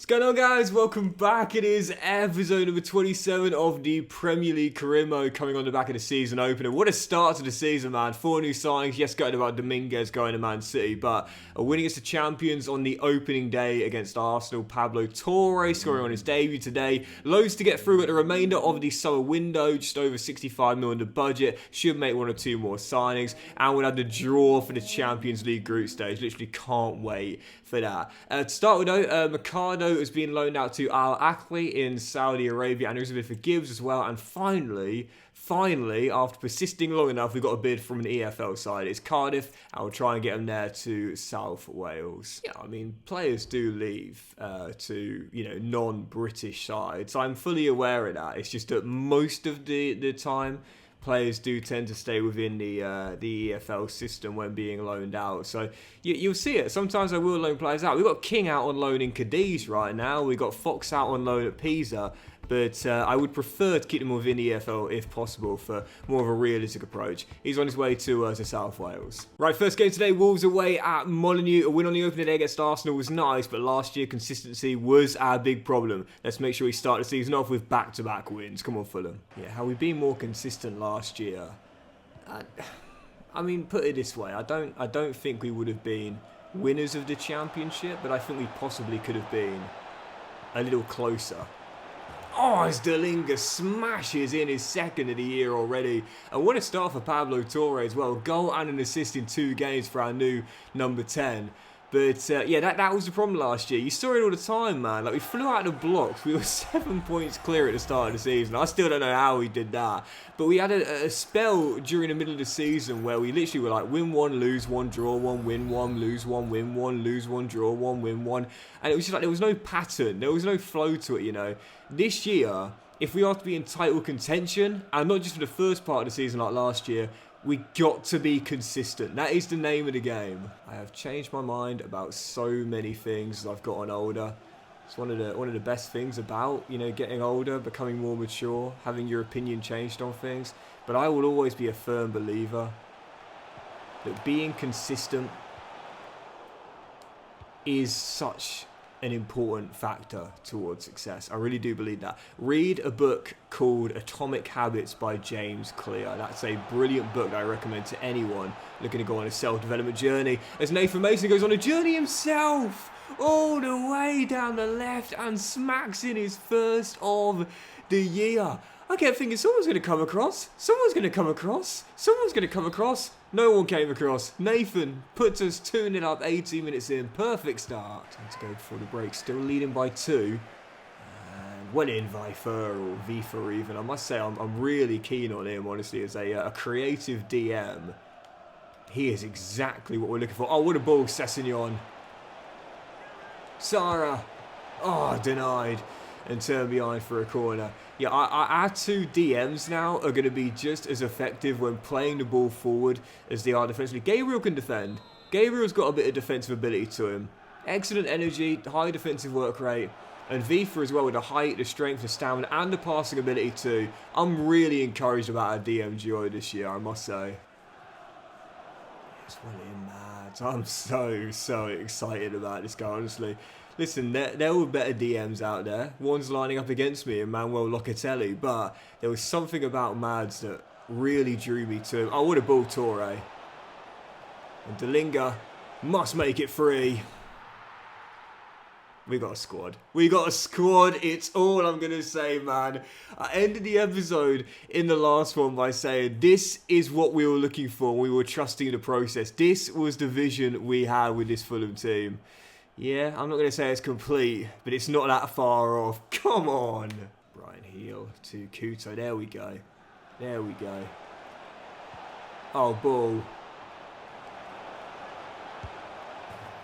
What's going on, guys? Welcome back. It is episode number 27 of the Premier League career mode coming on the back of the season opener. What a start to the season, man. 4 new signings. Yes, going about Dominguez going to Man City, but a win against the champions on the opening day against Arsenal. Pablo Torre scoring on his debut today. Loads to get through at the remainder of the summer window. Just over 65 million in the budget. Should make 1 or 2 more signings. And we'll have the draw for the Champions League group stage. Literally can't wait for that. To start with, though, Mercado has been loaned out to Al Ahly in Saudi Arabia, and there's a bid for Gibbs as well. And finally, after persisting long enough, we've got a bid from an EFL side. It's Cardiff, and we'll try and get them there to South Wales. Yeah, I mean, players do leave to, non-British sides. I'm fully aware of that. It's just that most of the time, players do tend to stay within the EFL system when being loaned out. So you'll see it. Sometimes I will loan players out. We've got King out on loan in Cadiz right now. We've got Fox out on loan at Pisa. But I would prefer to keep them within the EFL if possible for more of a realistic approach. He's on his way to South Wales. Right, first game today, Wolves away at Molineux. A win on the opening day against Arsenal was nice, but last year consistency was our big problem. Let's make sure we start the season off with back-to-back wins. Come on, Fulham. Yeah, how we've been more consistent last year. I mean, put it this way, I don't think we would have been winners of the championship, but I think we possibly could have been a little closer. Oh, as Delinga smashes in his second of the year already. And what a start for Pablo Torre as well. Goal and an assist in 2 games for our new number 10. But yeah, that was the problem last year. You saw it all the time, man. Like, we flew out of the blocks. We were 7 points clear at the start of the season. I still don't know how we did that. But we had a spell during the middle of the season where we literally were like win 1, lose 1, draw 1, win 1, lose 1, win 1, lose 1, draw 1, win 1. And it was just like there was no pattern. There was no flow to it, This year, if we are to be in title contention, and not just for the first part of the season like last year, we got to be consistent. That is the name of the game. I have changed my mind about so many things as I've gotten older. It's one of the best things about, getting older, becoming more mature, having your opinion changed on things. But I will always be a firm believer that being consistent is such an important factor towards success. I really do believe that. Read a book called Atomic Habits by James Clear. That's a brilliant book that I recommend to anyone looking to go on a self-development journey, as Nathan Mason goes on a journey himself all the way down the left and smacks in his first of the year. I kept thinking someone's going to come across. No one came across. Nathan puts us 2-0 up 18 minutes in. Perfect start. Time to go before the break. Still leading by 2. And well in Vifa even. I must say I'm really keen on him, honestly, as a creative DM. He is exactly what we're looking for. Oh, what a ball, Sessegnon. Sarah. Oh, denied. And turned behind for a corner. Yeah, our 2 DMs now are going to be just as effective when playing the ball forward as they are defensively. Gabriel can defend. Gabriel's got a bit of defensive ability to him. Excellent energy, high defensive work rate. And Vifa as well with the height, the strength, the stamina, and the passing ability too. I'm really encouraged about our DM duo this year, I must say. It's well in, mad. I'm so excited about this guy, honestly. Listen, there were better DMs out there. One's lining up against me, Manuel Locatelli, but there was something about Mads that really drew me to him. Oh, what a ball, Torre. And Delinga must make it free. We got a squad. It's all I'm going to say, man. I ended the episode in the last one by saying this is what we were looking for. We were trusting the process. This was the vision we had with this Fulham team. Yeah, I'm not going to say it's complete, but it's not that far off. Come on. Brian Heel to Kuto. There we go. Oh, ball.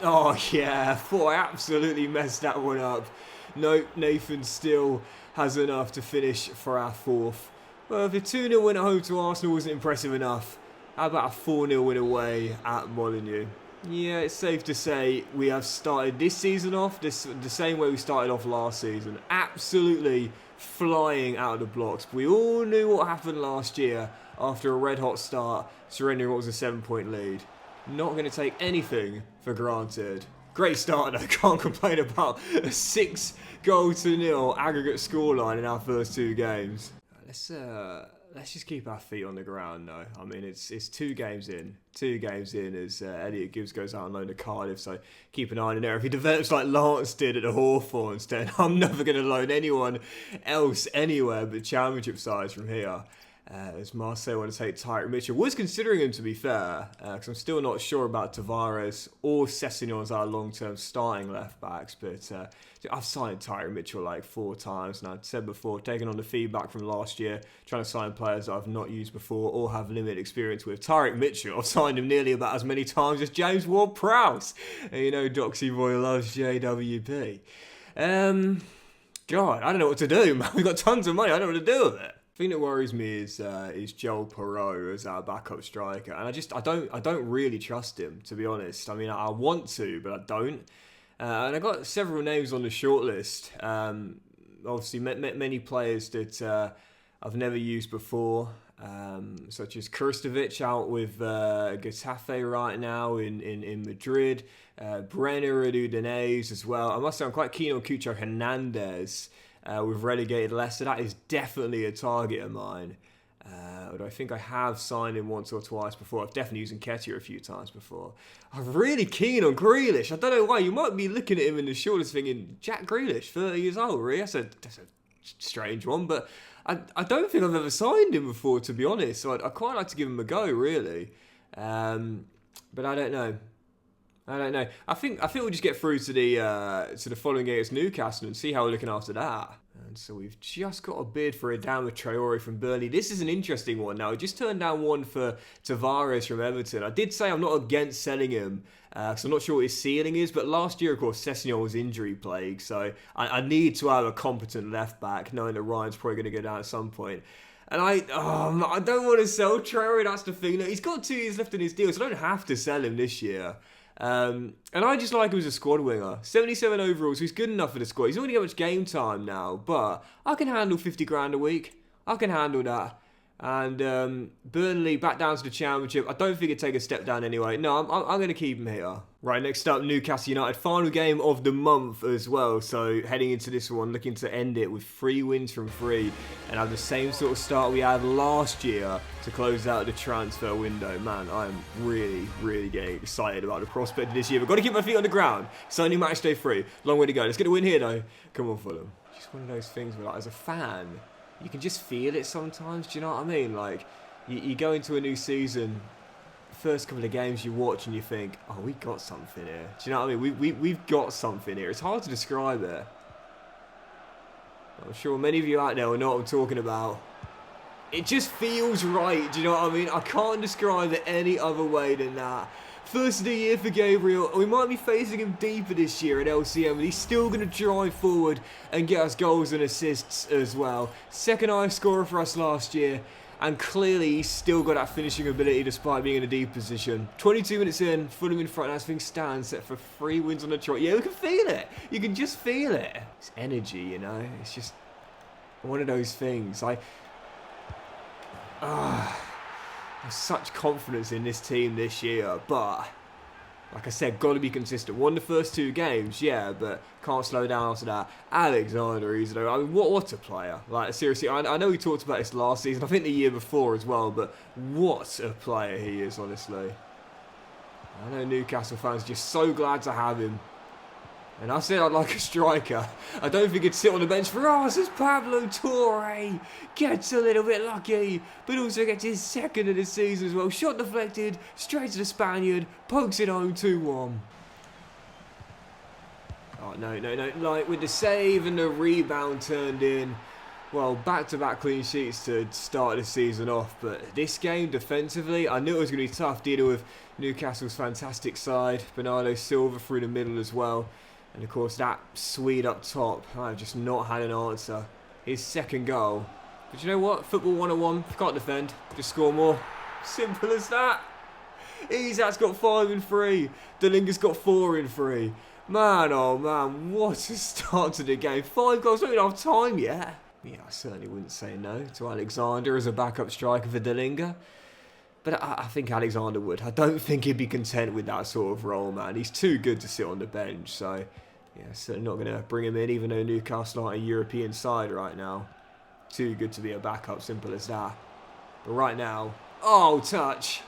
Oh, yeah. Thought I absolutely messed that one up. Nope, Nathan still has enough to finish for our 4th. Well, if the 2-0 win at home to Arsenal wasn't impressive enough, how about a 4-0 win away at Molineux? Yeah, it's safe to say we have started this season off the same way we started off last season. Absolutely flying out of the blocks. We all knew what happened last year after a red-hot start, surrendering what was a 7-point lead. Not going to take anything for granted. Great start though, can't complain about a 6-0 aggregate scoreline in our first 2 games. Let's just keep our feet on the ground though. I mean, it's 2 games in as Elliot Gibbs goes out on loan to Cardiff, so keep an eye on there. If he develops like Lance did at the Hawthorns, then I'm never going to loan anyone else anywhere but Championship sides from here. As Marseille want to take Tyrick Mitchell. Was considering him, to be fair, because I'm still not sure about Tavares or Sessegnon as our long-term starting left-backs, but I've signed Tyrick Mitchell like 4 times, and I've said before, taking on the feedback from last year, trying to sign players that I've not used before or have limited experience with. Tyrick Mitchell, I've signed him nearly about as many times as James Ward-Prowse. And you know Doxy Boy loves JWP. God, I don't know what to do, man. We've got tons of money, I don't know what to do with it. The thing that worries me is Joel Perreault as our backup striker, and I don't really trust him, to be honest. I mean, I want to, but I don't. And I got several names on the shortlist. Obviously, many players that I've never used before, such as Krstovic out with Getafe right now in Madrid. Brenner at Udinese as well. I must say I'm quite keen on Cucho Hernandez. With relegated Leicester, that is definitely a target of mine. Although I think I have signed him once or twice before. I've definitely used Nketiah a few times before. I'm really keen on Grealish. I don't know why. You might be looking at him in the shortlist thinking, Jack Grealish, 30 years old, really? That's a strange one, but I don't think I've ever signed him before, to be honest. So I'd quite like to give him a go, really. But I don't know. I think we'll just get through to the following game against Newcastle and see how we're looking after that. And so we've just got a bid for Adama Traore from Burnley. This is an interesting one now. I just turned down one for Tavares from Everton. I did say I'm not against selling him because I'm not sure what his ceiling is. But last year, of course, Sessegnon was injury plagued. So I need to have a competent left back, knowing that Ryan's probably going to go down at some point. And I don't want to sell Traore. That's the thing. Look, he's got 2 years left in his deal, so I don't have to sell him this year. And I just like him as a squad winger. 77 overall, so he's good enough for the squad. He's not going to get much game time now, but I can handle 50 grand a week. I can handle that. And Burnley back down to the Championship. I don't think it'd take a step down anyway. No, I'm going to keep him here. Right, next up, Newcastle United. Final game of the month as well. So heading into this one, looking to end it with 3 wins from 3. And have the same sort of start we had last year to close out the transfer window. Man, I'm really, really getting excited about the prospect of this year. But got to keep my feet on the ground. It's only match day 3. Long way to go. Let's get a win here, though. Come on, Fulham. Just one of those things where, like, as a fan, you can just feel it sometimes. Do you know what I mean? Like, you go into a new season, first couple of games you watch and you think, oh, we got something here. Do you know what I mean? We've got something here. It's hard to describe it. I'm sure many of you out there will know what I'm talking about. It just feels right. Do you know what I mean? I can't describe it any other way than that. First of the year for Gabriel. We might be facing him deeper this year at LCM, but he's still going to drive forward and get us goals and assists as well. Second highest scorer for us last year, and clearly he's still got that finishing ability despite being in a deep position. 22 minutes in, Fulham in front as things stand, set for 3 wins on the trot. Yeah, we can feel it. You can just feel it. It's energy, you know. It's just one of those things. I have such confidence in this team this year, but like I said, got to be consistent. Won the first 2 games, yeah, but can't slow down after that. Alexander Isak, I mean, what a player. Like, seriously, I know we talked about this last season, I think the year before as well, but what a player he is, honestly. I know Newcastle fans are just so glad to have him. And I said I'd like a striker. I don't think he'd sit on the bench for us as Pablo Torre gets a little bit lucky, but also gets his 2nd of the season as well. Shot deflected, straight to the Spaniard, pokes it home 2-1. Oh, no. Like, with the save and the rebound turned in, well, back-to-back clean sheets to start the season off. But this game, defensively, I knew it was going to be tough dealing with Newcastle's fantastic side. Bernardo Silva through the middle as well. And, of course, that Swede up top, I've just not had an answer. His 2nd goal. But you know what? Football 101, can't defend, just score more. Simple as that. Isak's got 5 in 3. Delinga's got 4 in 3. Man, oh man, what a start to the game. 5 goals, not even half time yet. Yeah, I certainly wouldn't say no to Alexander as a backup striker for Delinga. But I think Alexander would. I don't think he'd be content with that sort of role, man. He's too good to sit on the bench. So, yeah, certainly not going to bring him in, even though Newcastle aren't a European side right now. Too good to be a backup, simple as that. But right now, oh, touch.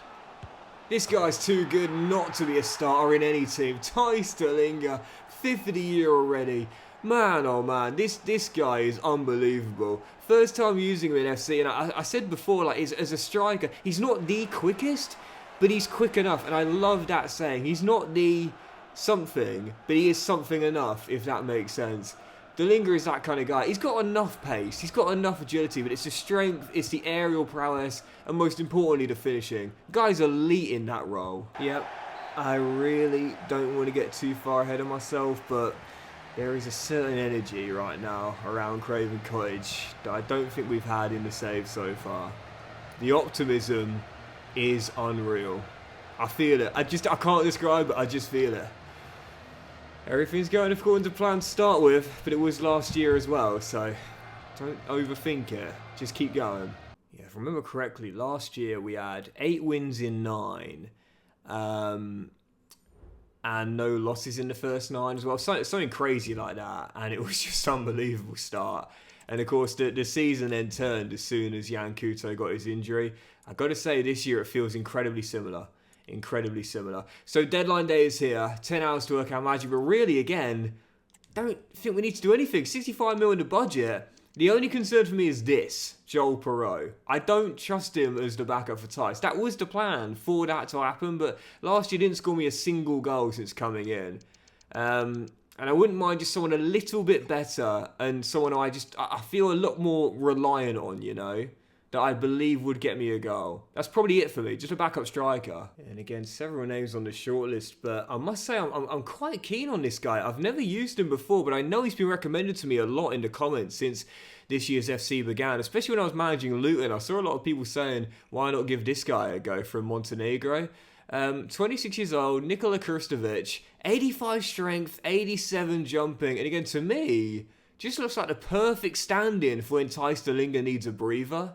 This guy's too good not to be a starter in any team. Thijs de Linge, 5th of the year already. Man, oh man, this guy is unbelievable. First time using him in FC, and I said before, like, as a striker, he's not the quickest, but he's quick enough, and I love that saying. He's not the something, but he is something enough, if that makes sense. De Linge is that kind of guy. He's got enough pace, he's got enough agility, but it's the strength, it's the aerial prowess, and most importantly, the finishing. The guy's elite in that role. Yep, I really don't want to get too far ahead of myself, but there is a certain energy right now around Craven Cottage that I don't think we've had in the save so far. The optimism is unreal. I feel it. I can't describe it, I just feel it. Everything's going according to plan to start with, but it was last year as well, so don't overthink it. Just keep going. Yeah, if I remember correctly, last year we had 8 wins in 9. And no losses in the first 9 as well. Something crazy like that. And it was just an unbelievable start. And of course, the season then turned as soon as Jan Couto got his injury. I've got to say, this year it feels incredibly similar. Incredibly similar. So deadline day is here. 10 hours to work out magic. But really, again, don't think we need to do anything. 65 mil in the budget. The only concern for me is this, Joel Perreault. I don't trust him as the backup for Thijs. That was the plan for that to happen, but last year didn't score me a single goal since coming in. And I wouldn't mind just someone a little bit better and someone I feel a lot more reliant on, you know, that I believe would get me a goal. That's probably it for me, just a backup striker. And again, several names on the shortlist, but I must say I'm quite keen on this guy. I've never used him before, but I know he's been recommended to me a lot in the comments since this year's FC began, especially when I was managing Luton. I saw a lot of people saying, why not give this guy a go from Montenegro? 26 years old, Nikola Krstovic, 85 strength, 87 jumping, and again, to me, just looks like the perfect stand-in for when Thijs de Linge needs a breather.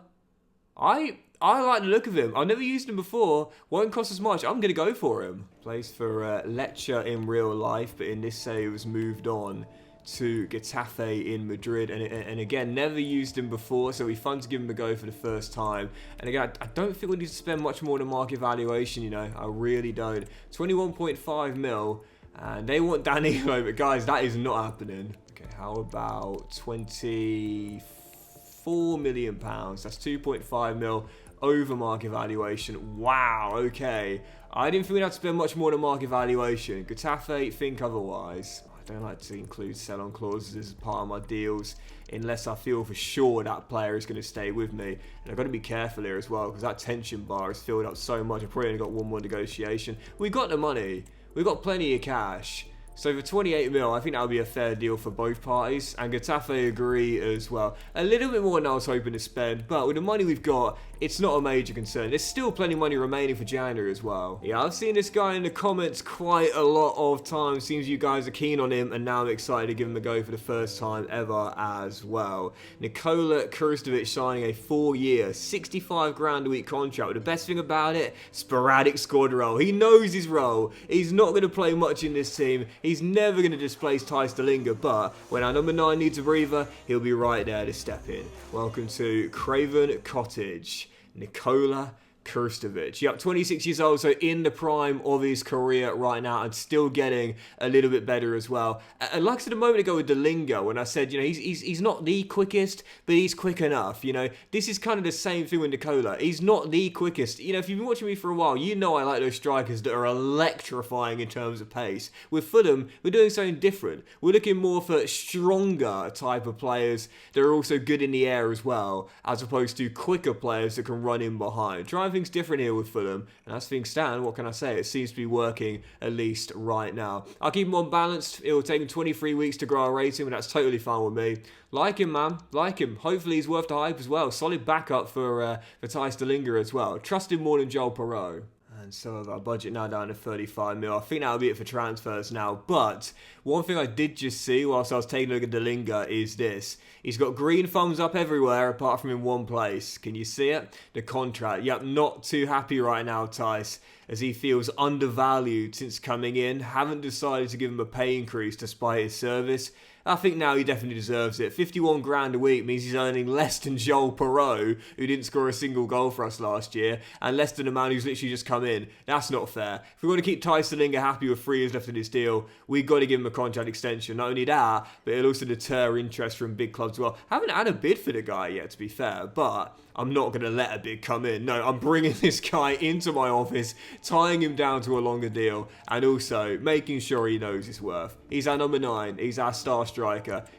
I like the look of him. I've never used him before. Won't cost as much. I'm going to go for him. Plays for Lecce in real life, but in this save was moved on to Getafe in Madrid. And again, never used him before, so it'd be fun to give him a go for the first time. And again, I don't think we need to spend much more than market valuation, you know. I really don't. 21.5 mil. And they want Danilo, but guys, that is not happening. Okay, how about 24 million pounds? That's 2.5 mil over market valuation. Wow, okay. I didn't think we'd have to spend much more than market valuation. Getafe think otherwise. I don't like to include sell-on clauses as part of my deals unless I feel for sure that player is going to stay with me. And I've got to be careful here as well because that tension bar is filled up so much. I've probably only got one more negotiation. We got the money. We've got plenty of cash. So for 28 mil, I think that would be a fair deal for both parties. And Getafe agree as well. A little bit more than I was hoping to spend, but with the money we've got, it's not a major concern. There's still plenty of money remaining for January as well. Yeah, I've seen this guy in the comments quite a lot of times. Seems you guys are keen on him, and now I'm excited to give him a go for the first time ever as well. Nikola Krstovic signing a 4-year, 65 grand a week contract. But the best thing about it, sporadic squad role. He knows his role. He's not going to play much in this team. He's never going to displace Thijs de Linge, but when our number 9 needs a breather, he'll be right there to step in. Welcome to Craven Cottage, Nikola Krstovic. Yep, 26 years old, so in the prime of his career right now and still getting a little bit better as well. And like I said a moment ago with De Linge, when I said, you know, he's not the quickest, but he's quick enough, you know. This is kind of the same thing with Nikola. He's not the quickest. You know, if you've been watching me for a while, you know I like those strikers that are electrifying in terms of pace. With Fulham, we're doing something different. We're looking more for stronger type of players that are also good in the air as well, as opposed to quicker players that can run in behind. Driving's different here with Fulham, and as things stand, what can I say? It seems to be working, at least right now. I'll keep him on balanced. It will take him 23 weeks to grow a rating, but that's totally fine with me. Like him, man. Like him. Hopefully he's worth the hype as well. Solid backup for Thijs de Linge as well. Trust him more than Joel Perreault. And so our budget now down to 35 mil. I think that'll be it for transfers now. But one thing I did just see whilst I was taking a look at Delinga is this. He's got green thumbs up everywhere apart from in one place. Can you see it? The contract. Yep, not too happy right now, Tice, as he feels undervalued since coming in. Haven't decided to give him a pay increase despite his service. I think now he definitely deserves it. 51 grand a week means he's earning less than Joel Perreault, who didn't score a single goal for us last year, and less than a man who's literally just come in. That's not fair. If we want to keep Tice Delinga happy with 3 years left in his deal, we've got to give him a contract extension. Not only that, but it'll also deter interest from big clubs as well. Haven't had a bid for the guy yet, to be fair, but I'm not going to let a bid come in. No, I'm bringing this guy into my office, tying him down to a longer deal, and also making sure he knows his worth. He's our number 9. He's our star striker.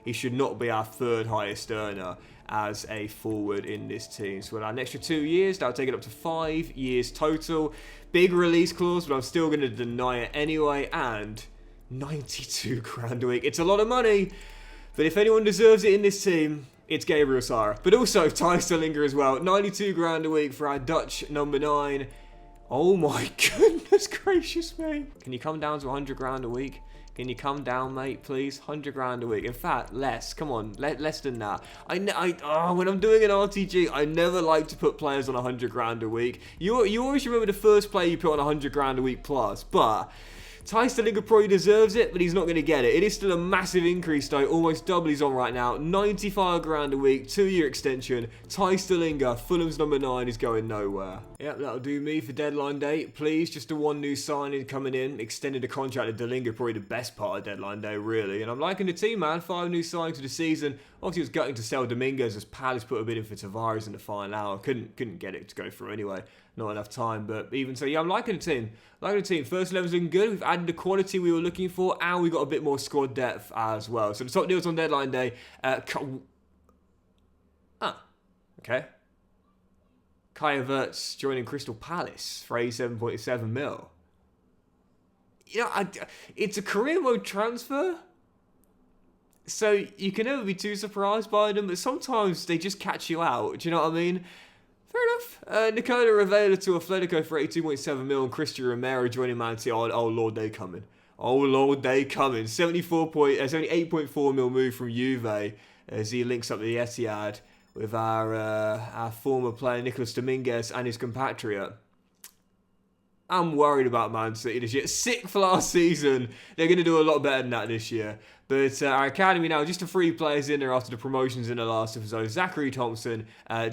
He should not be our 3rd highest earner as a forward in this team. So with an extra 2 years, that'll take it up to 5 years total. Big release clause, but I'm still going to deny it anyway. And 92 grand a week. It's a lot of money, but if anyone deserves it in this team, it's Gabriel Sara. But also Tice Delinga as well. 92 grand a week for our Dutch number 9. Oh my goodness gracious me. Can you come down to 100 grand a week? Can you come down, mate, please? 100 grand a week. In fact, less. Come on, less than that. When I'm doing an RTG, I never like to put players on 100 grand a week. You always remember the first player you put on 100 grand a week plus, but Tice Delinga probably deserves it, but he's not going to get it. It is still a massive increase, though. Almost double he's on right now. 95 grand a week, 2-year extension. Tice Delinga, Fulham's number 9, is going nowhere. Yep, that'll do me for deadline day. Please, just the one new signing coming in. Extended the contract to Delinga, probably the best part of deadline day, really. And I'm liking the team, man. 5 new signings for the season. Obviously, it was gutting to sell Dominguez as Palace put a bid in for Tavares in the final hour. Couldn't get it to go through anyway. Not enough time, but even so, yeah, I'm liking the team. First 11's looking good. We've added the quality we were looking for, and we got a bit more squad depth as well. So the top deals on deadline day. Okay. Kai Havertz joining Crystal Palace for 87.7 mil. You know, it's a career mode transfer, so you can never be too surprised by them, but sometimes they just catch you out. Do you know what I mean? Fair enough. Nicola Rivera to Atletico for 82.7 mil, and Christian Romero joining Man City. Oh Lord, they coming. Oh Lord, they coming. 78.4 mil move from Juve as he links up the Etihad with our former player Nicolas Dominguez and his compatriot. I'm worried about Man City this year. Sick for last season. They're going to do a lot better than that this year. But our academy now, just the 3 players in there after the promotions in the last episode. Zachary Thompson,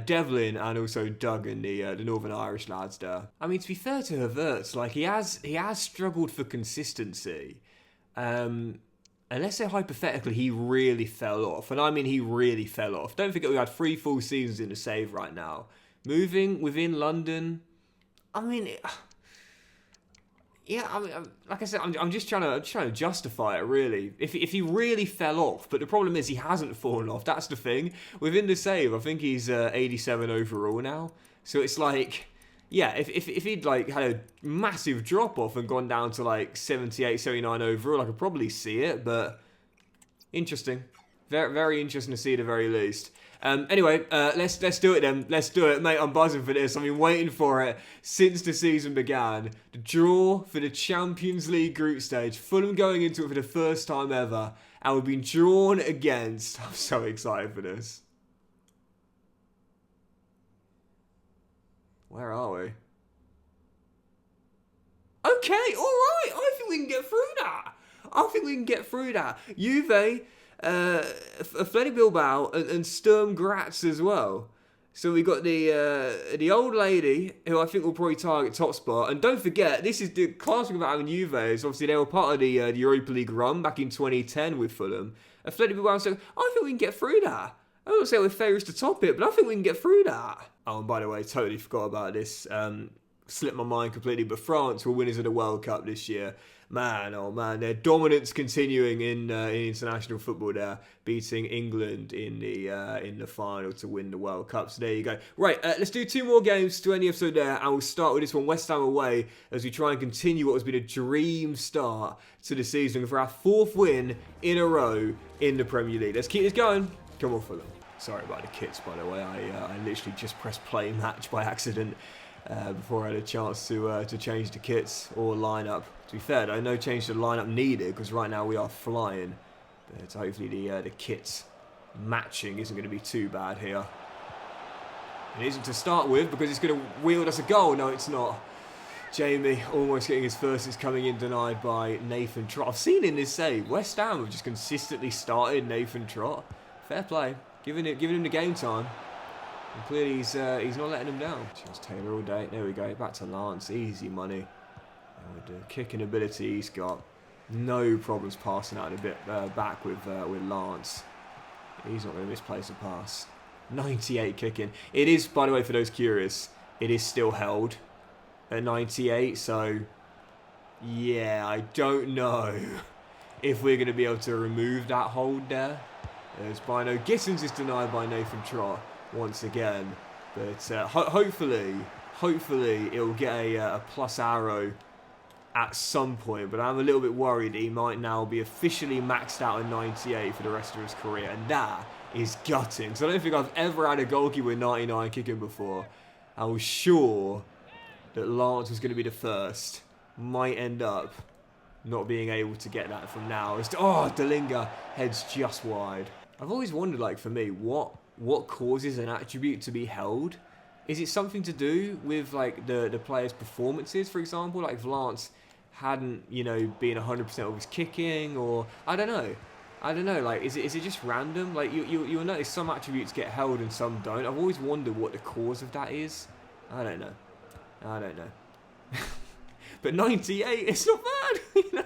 Devlin, and also Duggan, the Northern Irish lads there. I mean, to be fair to Havertz, like he has struggled for consistency. Unless say hypothetically he really fell off. And I mean he really fell off. Don't forget we had 3 full seasons in the save right now. Moving within London, I mean... Yeah, I mean, like I said, I'm just trying to justify it, really. If he really fell off, but the problem is he hasn't fallen off. That's the thing. Within the save, I think he's 87 overall now. So it's like, yeah, if he'd like had a massive drop off and gone down to like 78, 79 overall, I could probably see it. But interesting, very, very interesting to see at the very least. Anyway, let's do it then. Let's do it, mate. I'm buzzing for this. I've been waiting for it since the season began. The draw for the Champions League group stage. Fulham going into it for the first time ever, and we've been drawn against. I'm so excited for this. Where are we? Okay, all right. I think we can get through that. Juve. Athletic Bilbao and Sturm Graz as well. So we got the old lady who I think will probably target top spot. And don't forget, this is the class thing about having Juve is obviously they were part of the Europa League run back in 2010 with Fulham. Athletic Bilbao, so I think we can get through that. I won't say we're favourites to top it, but I think we can get through that. Oh, and by the way, totally forgot about this. Slipped my mind completely, but France were winners of the World Cup this year. Man, oh man, their dominance continuing in international football there, beating England in the final to win the World Cup. So there you go. Right, let's do 2 more games to end the episode there, and we'll start with this one, West Ham away, as we try and continue what has been a dream start to the season for our 4th win in a row in the Premier League. Let's keep this going. Come on, Fulham. Sorry about the kits, by the way. I literally just pressed play match by accident. before I had a chance to change the kits or lineup. To be fair, though, no change to the lineup needed because right now we are flying. But hopefully the kits matching isn't going to be too bad here. It isn't to start with because it's going to wield us a goal. No, it's not. Jamie almost getting his first. Is coming in denied by Nathan Trott. I've seen in this save, West Ham have just consistently started Nathan Trott. Fair play, giving him the game time. And clearly he's not letting him down. Just Taylor all day. There we go. Back to Lance. Easy money. And with the kicking ability he's got, no problems passing out a bit back with Lance. He's not going to misplace a pass. 98 kicking. It is, by the way, for those curious, it is still held at 98. So, yeah, I don't know if we're going to be able to remove that hold there. As Bino Gittins is denied by Nathan Trott once again. But hopefully it will get a plus arrow at some point. But I'm a little bit worried that he might now be officially maxed out at 98 for the rest of his career. And that is gutting. So I don't think I've ever had a goalkeeper with 99 kicking before. I was sure that Lance was going to be the first. Might end up not being able to get that from now. Oh, Delinga heads just wide. I've always wondered, like, for me, what causes an attribute to be held? Is it something to do with, like, the player's performances, for example? Like, if Lance hadn't, you know, been 100% of his kicking, or I don't know. Like, is it just random? Like, you'll notice some attributes get held and some don't. I've always wondered what the cause of that is. I don't know. But 98, it's not bad, you know.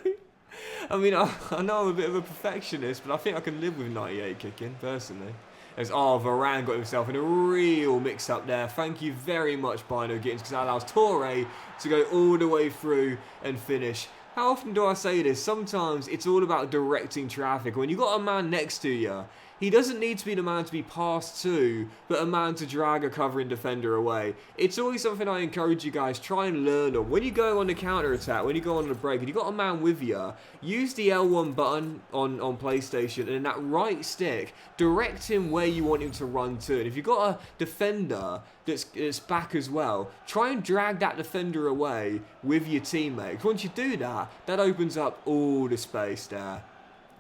I mean, I know I'm a bit of a perfectionist, but I think I can live with 98 kicking, personally. As Varane got himself in a real mix-up there. Thank you very much, Bino Gittins, because that allows Torre to go all the way through and finish. How often do I say this? Sometimes it's all about directing traffic. When you've got a man next to you, he doesn't need to be the man to be passed to, but a man to drag a covering defender away. It's always something I encourage you guys, try and learn on. When you go on the counter-attack, when you go on the break, and you've got a man with you, use the L1 button on PlayStation, and in that right stick, direct him where you want him to run to. And if you've got a defender that's back as well, try and drag that defender away with your teammates. Once you do that, that opens up all the space there.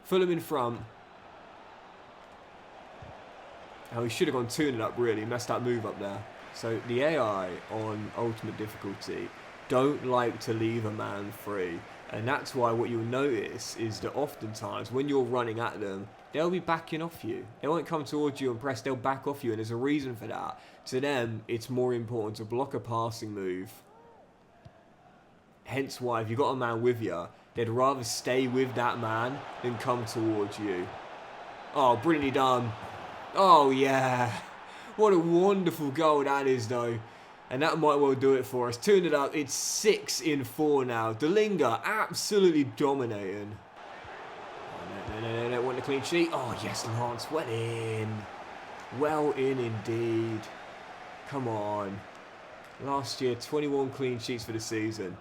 Fulham in front. Oh, he should have gone 2-0 up, really. Messed that move up there. So the AI on Ultimate Difficulty don't like to leave a man free. And that's why what you'll notice is that oftentimes when you're running at them, they'll be backing off you. They won't come towards you and press, they'll back off you. And there's a reason for that. To them, it's more important to block a passing move. Hence why if you've got a man with you, they'd rather stay with that man than come towards you. Oh, brilliantly done. Oh, yeah. What a wonderful goal that is, though. And that might well do it for us. 2-0 up. It's 6 in 4 now. Delinga absolutely dominating. Oh, no. Want a clean sheet. Oh, yes, Lance. Well in. Well in, indeed. Come on. Last year, 21 clean sheets for the season.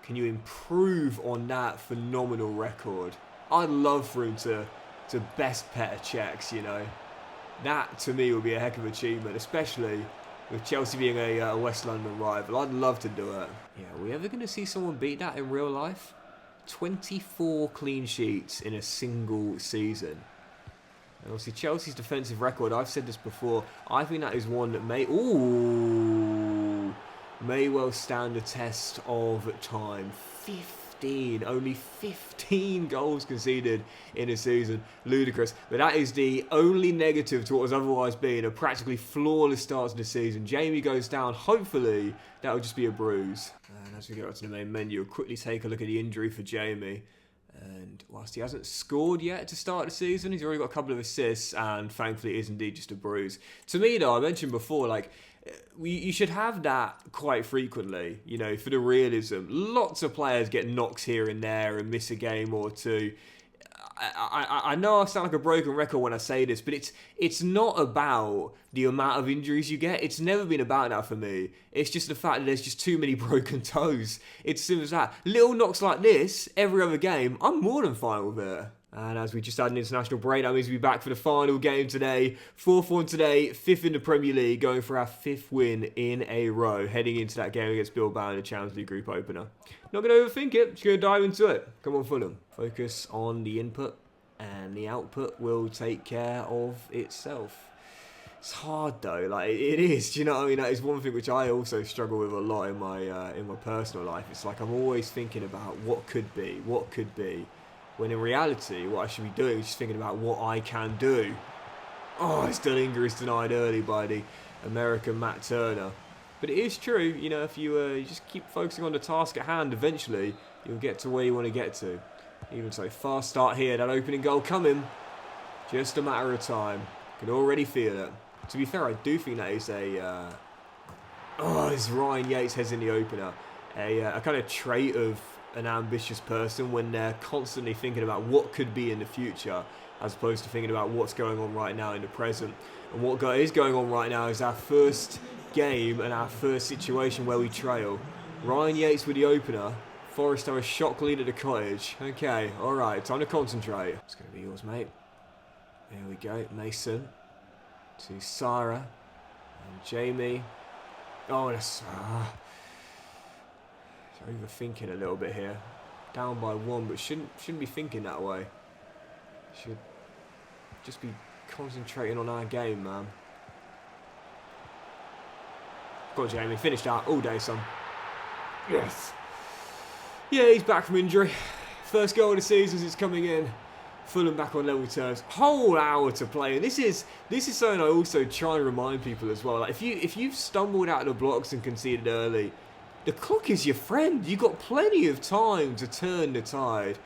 Can you improve on that phenomenal record? I'd love for him to best pet a Czechs, you know. That, to me, would be a heck of an achievement, especially with Chelsea being a West London rival. I'd love to do it. Yeah, are we ever going to see someone beat that in real life? 24 clean sheets in a single season. And obviously, Chelsea's defensive record, I've said this before, I think that is one that may well stand the test of time. Only 15 goals conceded in a season. Ludicrous. But that is the only negative to what has otherwise been a practically flawless start to the season. Jamie goes down. Hopefully, that will just be a bruise. And as we go up to the main menu, we'll quickly take a look at the injury for Jamie. And whilst he hasn't scored yet to start the season, he's already got a couple of assists, and thankfully it is indeed just a bruise. To me, though, I mentioned before, like, you should have that quite frequently, you know, for the realism. Lots of players get knocks here and there and miss a game or two. I know I sound like a broken record when I say this, but it's not about the amount of injuries you get. It's never been about that for me. It's just the fact that there's just too many broken toes. It's as simple as that. Little knocks like this every other game, I'm more than fine with it. And as we just had an international break, that means we'll be back for the final game today. 4th one today, 5th in the Premier League, going for our 5th win in a row, heading into that game against Bilbao in the Champions League group opener. Not going to overthink it, just going to dive into it. Come on, Fulham. Focus on the input, and the output will take care of itself. It's hard though, like it is, do you know what I mean? That is one thing which I also struggle with a lot in my personal life. It's like I'm always thinking about what could be, when in reality, what I should be doing is just thinking about what I can do. Oh, still Inga is denied early by the American Matt Turner. But it is true, you know, if you just keep focusing on the task at hand, eventually you'll get to where you want to get to. Even so, fast start here, that opening goal coming. Just a matter of time. Can already feel it. To be fair, I do think that is it's Ryan Yates heads in the opener. A kind of trait of an ambitious person when they're constantly thinking about what could be in the future as opposed to thinking about what's going on right now in the present. And what is going on right now is our first game and our first situation where we trail. Ryan Yates with the opener. Forrest have a shock lead at the Cottage. Okay, alright, time to concentrate. It's going to be yours, mate. There we go, Mason. To Sarah. And Jamie. Oh, that's... overthinking a little bit here. Down by 1, but shouldn't be thinking that way. Should just be concentrating on our game, man. Go on, Jamie. Finish that all day, son. Yes. Yeah, he's back from injury. First goal of the season is coming in. Fulham back on level terms. Whole hour to play, and this is something I also try and remind people as well. Like if you've stumbled out of the blocks and conceded early, the clock is your friend. You've got plenty of time to turn the tide.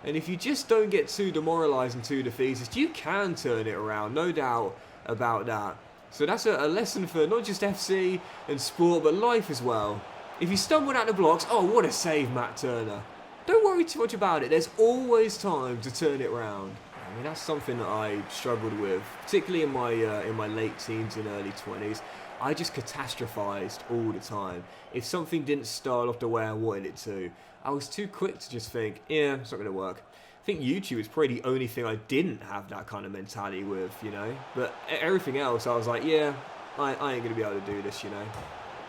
And if you just don't get too demoralised and too defeatist, you can turn it around, no doubt about that. So that's a lesson for not just FC and sport, but life as well. If you stumbled out the blocks, oh, what a save, Matt Turner. Don't worry too much about it. There's always time to turn it around. I mean, that's something that I struggled with, particularly in my late teens and early 20s. I just catastrophized all the time. If something didn't start off the way I wanted it to, I was too quick to just think, yeah, it's not going to work. I think YouTube is probably the only thing I didn't have that kind of mentality with, you know. But everything else, I was like, yeah, I ain't going to be able to do this, you know.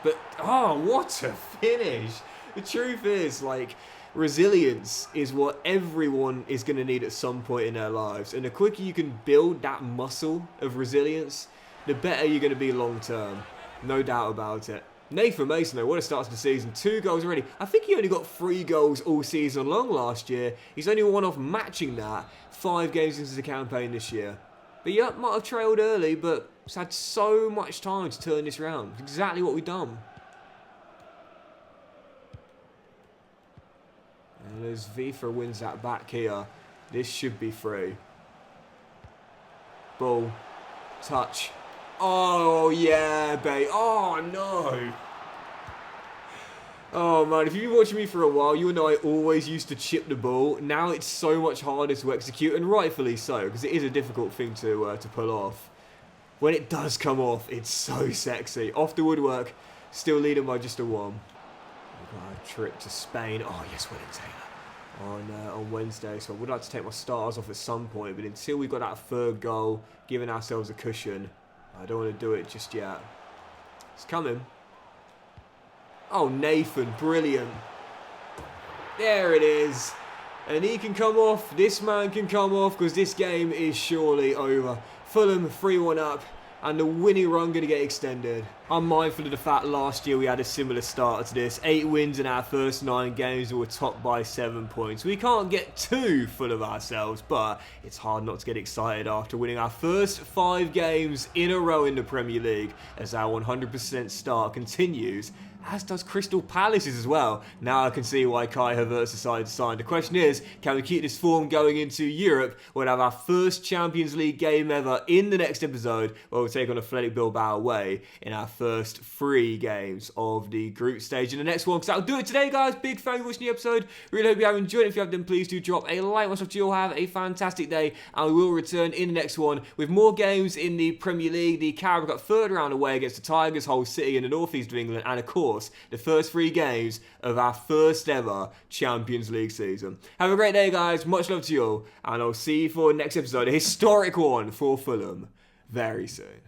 But, oh, what a finish. The truth is, like, resilience is what everyone is going to need at some point in their lives. And the quicker you can build that muscle of resilience, the better you're going to be long term. No doubt about it. Nathan Mason, though, what a start to the season. 2 goals already. I think he only got 3 goals all season long last year. He's only one off matching that 5 games into the campaign this year. But yeah, might have trailed early, but he's had so much time to turn this round. It's exactly what we've done. And as Vifa wins that back here, this should be free. Ball. Touch. Oh, yeah, babe. Oh, no. Oh, man, if you've been watching me for a while, you know I always used to chip the ball. Now it's so much harder to execute, and rightfully so, because it is a difficult thing to pull off. When it does come off, it's so sexy. Off the woodwork, still leading by just a 1. We've got a trip to Spain. Oh, yes, William Taylor. On Wednesday, so I would like to take my starters off at some point, but until we've got that 3rd goal, giving ourselves a cushion, I don't want to do it just yet. It's coming. Oh, Nathan, brilliant. There it is. And he can come off, this man can come off, because this game is surely over. Fulham 3-1 up, and the winning run going to get extended. I'm mindful of the fact last year we had a similar start to this. 8 wins in our first 9 games and we're topped by 7 points. We can't get too full of ourselves, but it's hard not to get excited after winning our first 5 games in a row in the Premier League as our 100% start continues, as does Crystal Palace's as well. Now I can see why Kai Havertz decided to sign. The question is, can we keep this form going into Europe? We'll have our first Champions League game ever in the next episode, where we'll take on Athletic Bilbao away in our first 3 games of the group stage in the next one. Because that'll do it today, guys. Big fan of watching the episode. Really hope you have enjoyed it. If you have, then please do drop a like. Once off, you'll have a fantastic day, and we will return in the next one with more games in the Premier League. The Carabao Cup 3rd round away against the Tigers, Hull City in the northeast of England, and of course, course, the first 3 games of our first ever Champions League season. Have a great day, guys. Much love to you all, and I'll see you for the next episode, a historic one for Fulham, very soon.